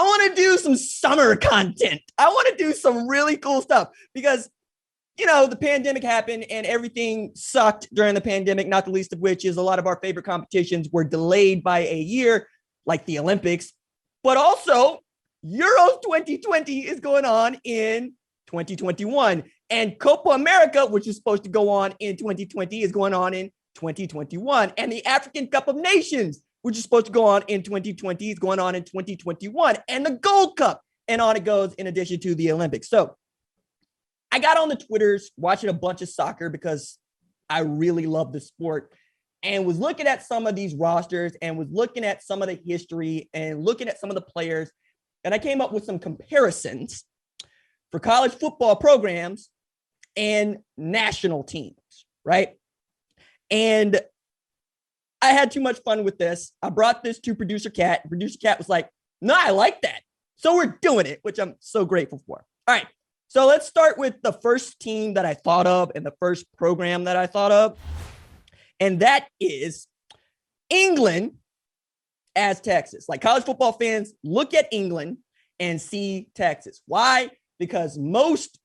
I want to do some summer content. I want to do some really cool stuff because, the pandemic happened and everything sucked during the pandemic, not the least of which is a lot of our favorite competitions were delayed by a year, like the Olympics. But also, Euros 2020 is going on in 2021. And Copa America, which is supposed to go on in 2020, is going on in 2021. And the African Cup of Nations, which is supposed to go on in 2020, is going on in 2021. And the Gold Cup, and on it goes in addition to the Olympics. So I got on the Twitters watching a bunch of soccer because I really love the sport and was looking at some of these rosters and was looking at some of the history and looking at some of the players. And I came up with some comparisons for college football programs and national teams, right? And I had too much fun with this. I brought this to Producer Cat. Producer Cat was like, no, I like that. So we're doing it, which I'm so grateful for. All right. So let's start with the first team that I thought of and the first program that I thought of. And that is England as Texas. Like college football fans look at England and see Texas. Why? Because most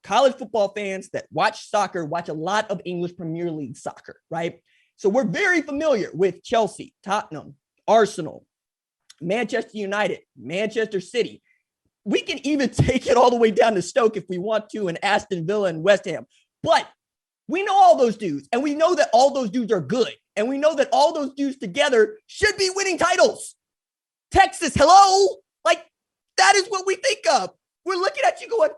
college football fans that watch soccer watch a lot of English Premier League soccer, right? So we're very familiar with Chelsea, Tottenham, Arsenal, Manchester United, Manchester City. We can even take it all the way down to Stoke if we want to, and Aston Villa and West Ham. But we know all those dudes, and we know that all those dudes are good. And we know that all those dudes together should be winning titles. Texas, hello? Like, that is what we think of. We're looking at you going,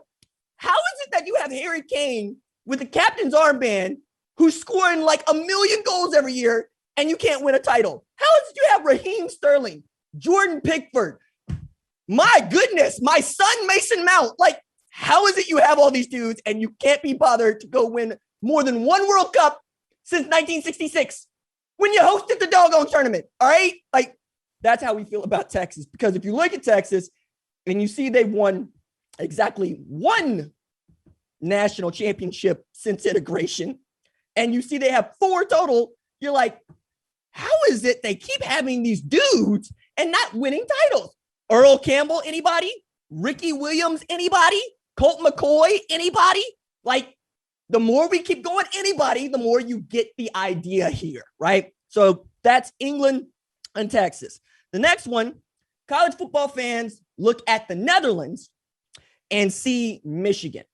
how is it that you have Harry Kane with the captain's armband who's scoring like 1 million goals every year and you can't win a title? How is it you have Raheem Sterling, Jordan Pickford, my goodness, my son Mason Mount? Like, how is it you have all these dudes and you can't be bothered to go win more than one World Cup since 1966 when you hosted the doggone tournament? All right? Like, that's how we feel about Texas. Because if you look at Texas and you see they've won exactly one national championship since integration, and you see they have 4 total, you're like, how is it they keep having these dudes and not winning titles? Earl Campbell, anybody? Ricky Williams, anybody? Colt McCoy, anybody? Like, the more we keep going, anybody, the more you get the idea here, right? So that's England and Texas. The next one, college football fans look at the Netherlands and see Michigan,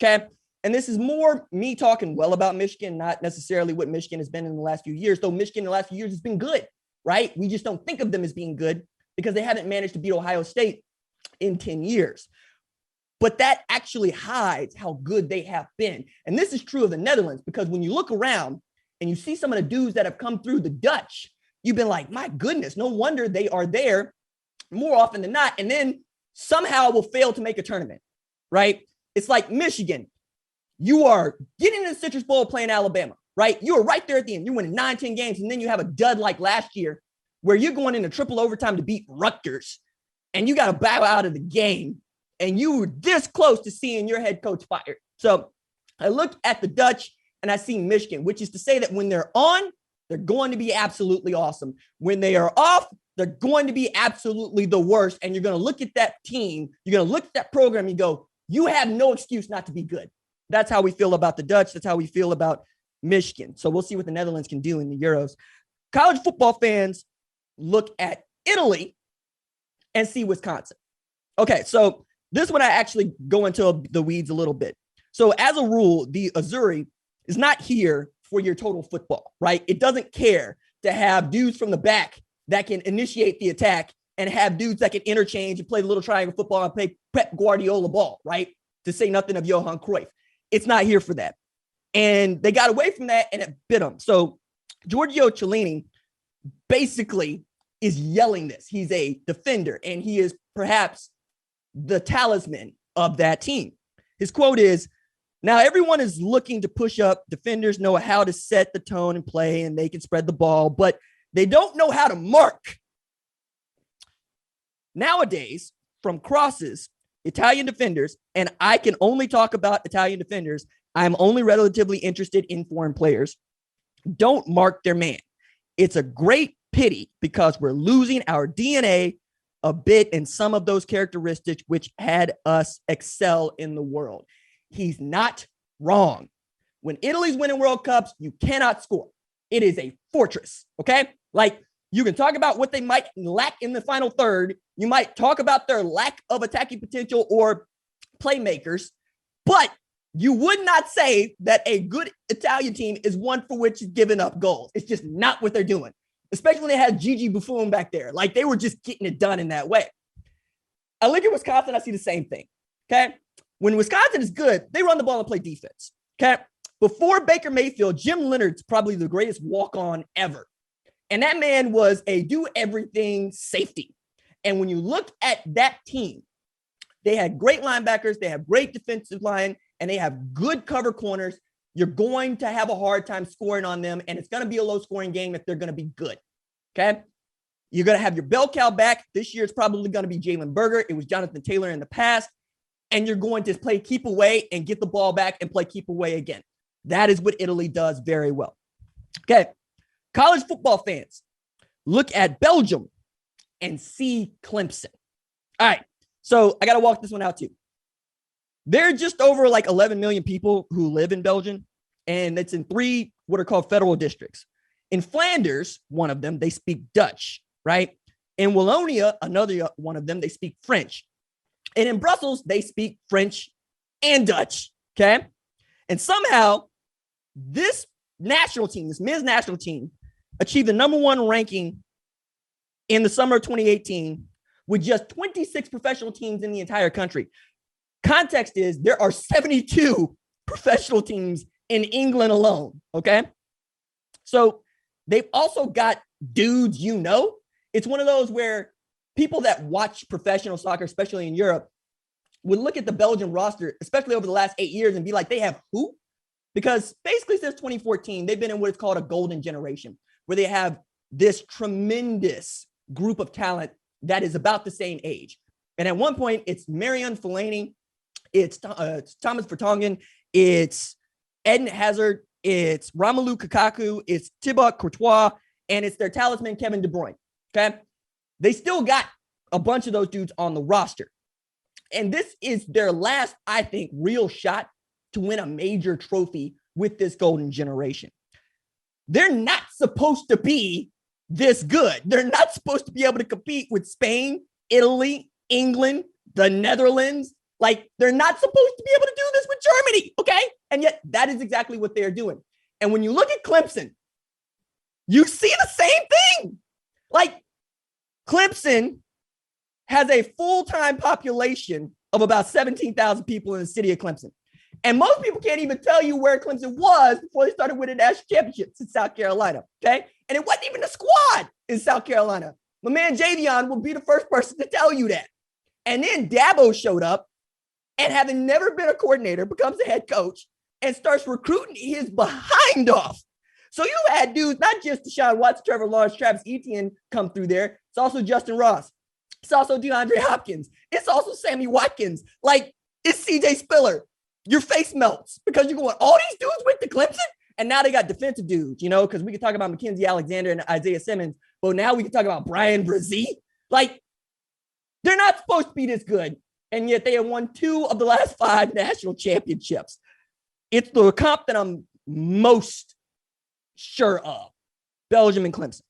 okay? And this is more me talking well about Michigan, not necessarily what Michigan has been in the last few years, though Michigan in the last few years has been good, right? We just don't think of them as being good because they haven't managed to beat Ohio State in 10 years. But that actually hides how good they have been. And this is true of the Netherlands, because when you look around and you see some of the dudes that have come through the Dutch, you've been like, my goodness, no wonder they are there more often than not. And then somehow will fail to make a tournament, right? It's like Michigan. You are getting in the Citrus Bowl playing Alabama, right? You are right there at the end. You're winning 9-10 games, and then you have a dud like last year where you're going into triple overtime to beat Rutgers, and you got to bow out of the game, and you were this close to seeing your head coach fired. So I look at the Dutch, and I see Michigan, which is to say that when they're on, they're going to be absolutely awesome. When they are off, they're going to be absolutely the worst, and you're going to look at that team, you're going to look at that program, and go, you have no excuse not to be good. That's how we feel about the Dutch. That's how we feel about Michigan. So we'll see what the Netherlands can do in the Euros. College football fans look at Italy and see Wisconsin. Okay, so this one I actually go into the weeds a little bit. So as a rule, the Azzurri is not here for your total football, right? It doesn't care to have dudes from the back that can initiate the attack and have dudes that can interchange and play the little triangle football and play Pep Guardiola ball, right? To say nothing of Johan Cruyff. It's not here for that. And they got away from that and it bit them. So Giorgio Cellini basically is yelling this. He's a defender and he is perhaps the talisman of that team. His quote is, now everyone is looking to push up. Defenders know how to set the tone and play, and they can spread the ball, but they don't know how to mark. Nowadays, from crosses, Italian defenders, and I can only talk about Italian defenders, I'm only relatively interested in foreign players, don't mark their man. It's a great pity because we're losing our DNA a bit in some of those characteristics which had us excel in the world. He's not wrong. When Italy's winning World Cups, you cannot score. It is a fortress, okay? Like, you can talk about what they might lack in the final third. You might talk about their lack of attacking potential or playmakers, but you would not say that a good Italian team is one for which is giving up goals. It's just not what they're doing, especially when they had Gigi Buffon back there. Like, they were just getting it done in that way. I look at Wisconsin, I see the same thing, okay? When Wisconsin is good, they run the ball and play defense, okay? Before Baker Mayfield, Jim Leonard's probably the greatest walk-on ever. And that man was a do-everything safety. And when you look at that team, they had great linebackers, they have great defensive line, and they have good cover corners. You're going to have a hard time scoring on them, and it's going to be a low-scoring game if they're going to be good, okay? You're going to have your bell cow back. This year, it's probably going to be Jalen Berger. It was Jonathan Taylor in the past. And you're going to play keep away and get the ball back and play keep away again. That is what Italy does very well. Okay, college football fans, look at Belgium and see Clemson. All right, so I got to walk this one out too. There are just over like 11 million people who live in Belgium, and it's in 3 what are called federal districts. In Flanders, one of them, they speak Dutch, right? In Wallonia, another one of them, they speak French. And in Brussels, they speak French and Dutch, okay? And somehow, this national team, this men's national team, achieved the #1 ranking in the summer of 2018 with just 26 professional teams in the entire country. Context is there are 72 professional teams in England alone, okay? So they've also got dudes you know. It's one of those where people that watch professional soccer, especially in Europe, would look at the Belgian roster, especially over the last 8 years, and be like, they have who? Because basically since 2014, they've been in what is called a golden generation, where they have this tremendous group of talent that is about the same age. And at one point, it's Marion Fellaini, it's Thomas Vertonghen, it's Eden Hazard, it's Romelu Lukaku, it's Thibaut Courtois, and it's their talisman, Kevin De Bruyne, okay? They still got a bunch of those dudes on the roster. And this is their last, I think, real shot to win a major trophy with this golden generation. They're not supposed to be this good. They're not supposed to be able to compete with Spain, Italy, England, the Netherlands. Like, they're not supposed to be able to do this with Germany, okay? And yet that is exactly what they're doing. And when you look at Clemson, you see the same thing. Like, Clemson has a full-time population of about 17,000 people in the city of Clemson. And most people can't even tell you where Clemson was before they started winning national championships in South Carolina, okay? And it wasn't even a squad in South Carolina. My man Javion will be the first person to tell you that. And then Dabo showed up and, having never been a coordinator, becomes a head coach and starts recruiting his behind off. So you had dudes, not just Deshaun Watson, Trevor Lawrence, Travis Etienne come through there. It's also Justin Ross. It's also DeAndre Hopkins. It's also Sammy Watkins. Like, it's CJ Spiller. Your face melts because you're going, all these dudes went to Clemson? And now they got defensive dudes, you know, because we can talk about Mackenzie Alexander and Isaiah Simmons, but now we can talk about Brian Brzee. Like, they're not supposed to be this good, and yet they have won 2 of the last 5 national championships. It's the comp that I'm most sure of, Belgium and Clemson.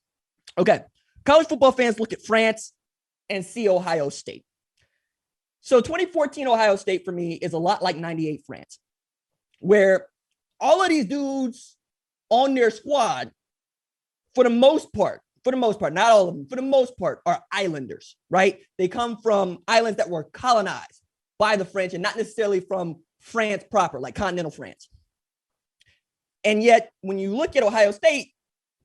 Okay, college football fans look at France and see Ohio State. So 2014 Ohio State for me is a lot like 98 France, where all of these dudes on their squad, for the most part, not all of them, for the most part, are islanders, right? They come from islands that were colonized by the French and not necessarily from France proper, like continental France. And yet, when you look at Ohio State,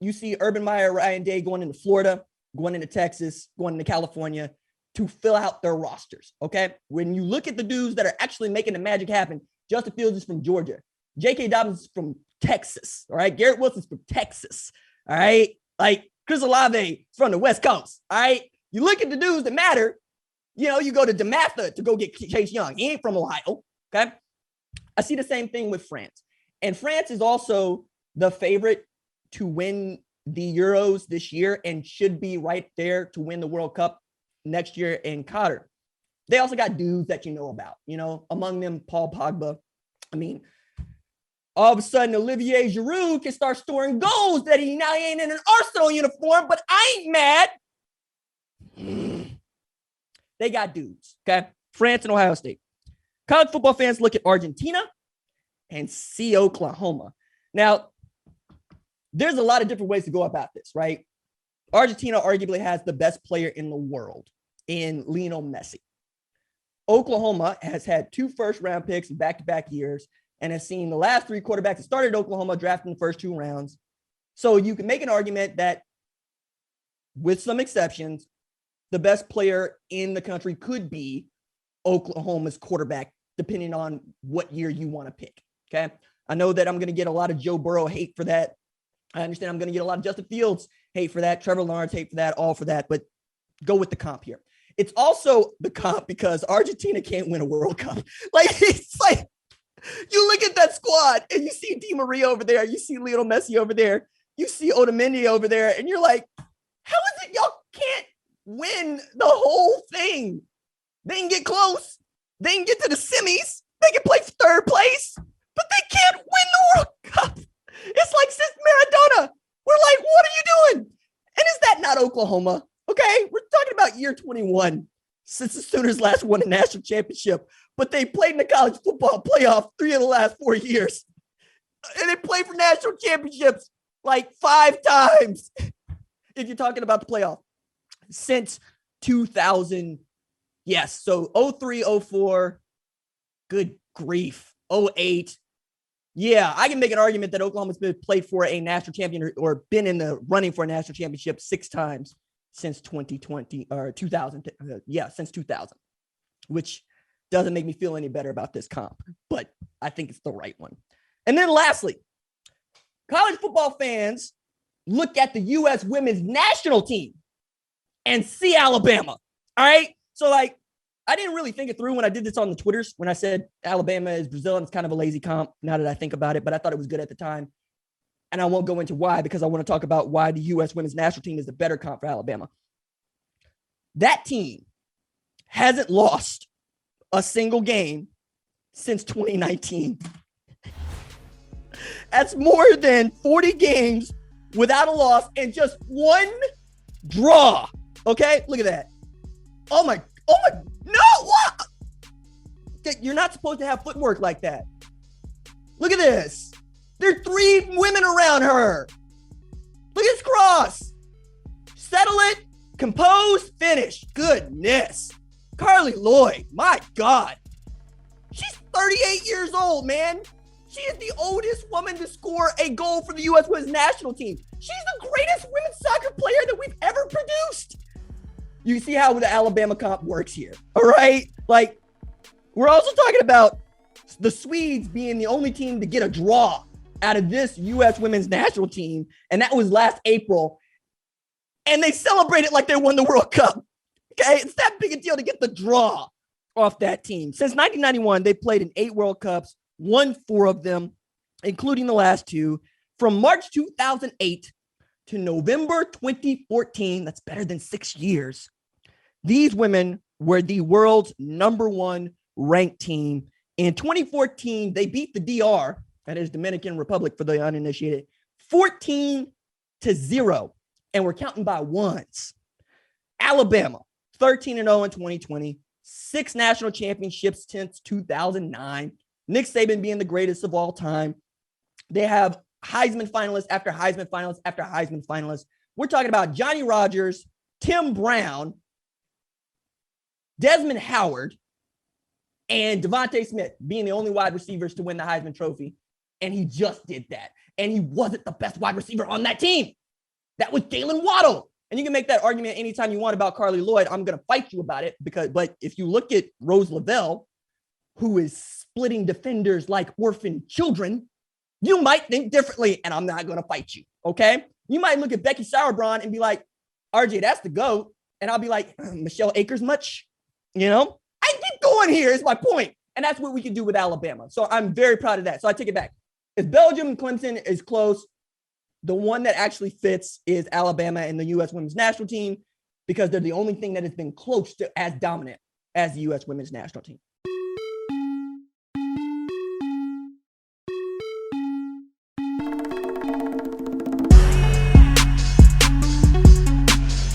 you see Urban Meyer, Ryan Day going into Florida, going into Texas, going into California to fill out their rosters, okay? When you look at the dudes that are actually making the magic happen, Justin Fields is from Georgia. J.K. Dobbins is from Texas, all right? Garrett Wilson's from Texas, all right? Like, Chris Olave is from the West Coast, all right? You look at the dudes that matter, you know, you go to DeMatha to go get Chase Young. He ain't from Ohio, okay? I see the same thing with France. And France is also the favorite to win the Euros this year and should be right there to win the World Cup next year in Qatar. They also got dudes that you know about, among them Paul Pogba. I mean, all of a sudden Olivier Giroud can start scoring goals that he ain't in an Arsenal uniform, but I ain't mad. They got dudes, okay? France and Ohio State. College football fans look at Argentina and see Oklahoma. Now, there's a lot of different ways to go about this, right? Argentina arguably has the best player in the world in Lionel Messi. Oklahoma has had 2 first-round picks in back-to-back years and has seen the last 3 quarterbacks that started Oklahoma drafting the first 2 rounds. So you can make an argument that, with some exceptions, the best player in the country could be Oklahoma's quarterback, depending on what year you want to pick, okay? I know that I'm going to get a lot of Joe Burrow hate for that. I understand I'm going to get a lot of Justin Fields hate for that, Trevor Lawrence hate for that, all for that, but go with the comp here. It's also the comp because Argentina can't win a World Cup. It's like, you look at that squad and you see Di Maria over there, you see Lionel Messi over there, you see Otamendi over there, and you're like, how is it y'all can't win the whole thing? They can get close. They can get to the semis. They can play for 3rd place, but they can't win the World Cup. It's like since Maradona, we're like, what are you doing? And is that not Oklahoma? Okay, we're talking about year 21 since the Sooners last won a national championship, but they played in the college football playoff 3 of the last 4 years. And they played for national championships like 5 times. If you're talking about the playoff since 2000. Yes. So 03, 04, good grief. 08. Yeah, I can make an argument that Oklahoma's been played for a national champion or been in the running for a national championship 6 times since 2020 or 2000. Since 2000, which doesn't make me feel any better about this comp, but I think it's the right one. And then lastly, college football fans look at the U.S. women's national team and see Alabama. All right. So I didn't really think it through when I did this on the Twitters, when I said Alabama is Brazil and it's kind of a lazy comp now that I think about it, but I thought it was good at the time. And I won't go into why, because I want to talk about why the U.S. women's national team is the better comp for Alabama. That team hasn't lost a single game since 2019. That's more than 40 games without a loss and just 1 draw. Okay, look at that. Oh my, no, what? You're not supposed to have footwork like that. Look at this. There are 3 women around her. Look at this cross. Settle it, compose, finish. Goodness. Carly Lloyd, my God. She's 38 years old, man. She is the oldest woman to score a goal for the U.S. women's national team. She's the greatest women's soccer player that we've ever produced. You see how the Alabama comp works here, all right? Like, we're also talking about the Swedes being the only team to get a draw out of this U.S. women's national team, and that was last April, and they celebrated like they won the World Cup, okay? It's that big a deal to get the draw off that team. Since 1991, they've played in 8 World Cups, won 4 of them, including the last 2. From March 2008 to November 2014, that's better than 6 years, these women were the world's #1 ranked team. In 2014, they beat the DR, that is Dominican Republic for the uninitiated, 14-0, and we're counting by ones. Alabama, 13-0 in 2020, 6 national championships since 2009. Nick Saban being the greatest of all time. They have Heisman finalists after Heisman finalists after Heisman finalists. We're talking about Johnny Rodgers, Tim Brown, Desmond Howard, and Devontae Smith being the only wide receivers to win the Heisman Trophy. And he just did that. And he wasn't the best wide receiver on that team. That was Jalen Waddle. And you can make that argument anytime you want about Carly Lloyd. I'm going to fight you about it but if you look at Rose Lavelle, who is splitting defenders like orphan children, you might think differently, and I'm not going to fight you, okay? You might look at Becky Sauerbrunn and be like, RJ, that's the GOAT. And I'll be like, Michelle Akers much? I keep going here is my point. And that's what we can do with Alabama. So I'm very proud of that. So I take it back. If Belgium and Clemson is close, the one that actually fits is Alabama and the U.S. women's national team. because they're the only thing that has been close to as dominant as the U.S. women's national team.